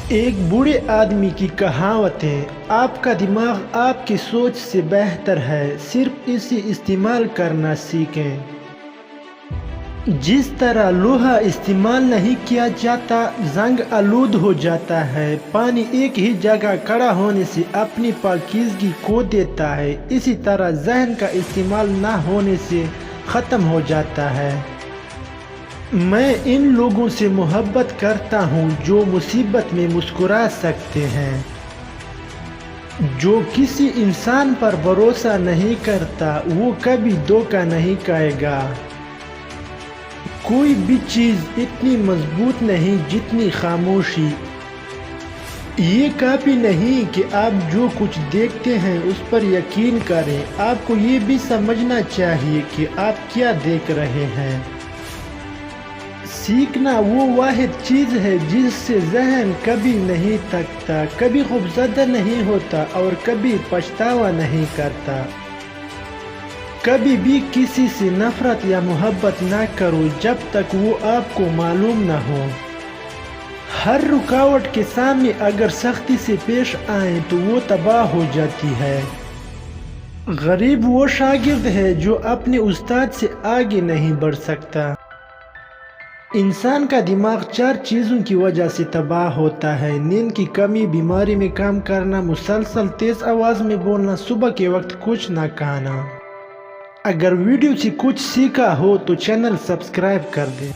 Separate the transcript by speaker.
Speaker 1: ایک بوڑھے آدمی کی کہاوت ہے، آپ کا دماغ آپ کی سوچ سے بہتر ہے، صرف اسے استعمال کرنا سیکھیں۔ جس طرح لوہا استعمال نہیں کیا جاتا زنگ آلود ہو جاتا ہے، پانی ایک ہی جگہ کھڑا ہونے سے اپنی پاکیزگی کھو دیتا ہے، اسی طرح ذہن کا استعمال نہ ہونے سے ختم ہو جاتا ہے۔ میں ان لوگوں سے محبت کرتا ہوں جو مصیبت میں مسکرا سکتے ہیں، جو کسی انسان پر بھروسہ نہیں کرتا وہ کبھی دھوکہ نہیں کھائے گا۔ کوئی بھی چیز اتنی مضبوط نہیں جتنی خاموشی۔ یہ کافی نہیں کہ آپ جو کچھ دیکھتے ہیں اس پر یقین کریں، آپ کو یہ بھی سمجھنا چاہیے کہ آپ کیا دیکھ رہے ہیں۔ سیکھنا وہ واحد چیز ہے جس سے ذہن کبھی نہیں تھکتا، کبھی خوفزدہ نہیں ہوتا اور کبھی پچھتاوا نہیں کرتا۔ کبھی بھی کسی سے نفرت یا محبت نہ کرو جب تک وہ آپ کو معلوم نہ ہو۔ ہر رکاوٹ کے سامنے اگر سختی سے پیش آئیں تو وہ تباہ ہو جاتی ہے۔ غریب وہ شاگرد ہے جو اپنے استاد سے آگے نہیں بڑھ سکتا۔ انسان کا دماغ 4 چیزوں کی وجہ سے تباہ ہوتا ہے: نیند کی کمی، بیماری میں کام کرنا، مسلسل تیز آواز میں بولنا، صبح کے وقت کچھ نہ کھانا۔ اگر ویڈیو سے کچھ سیکھا ہو تو چینل سبسکرائب کر دیں۔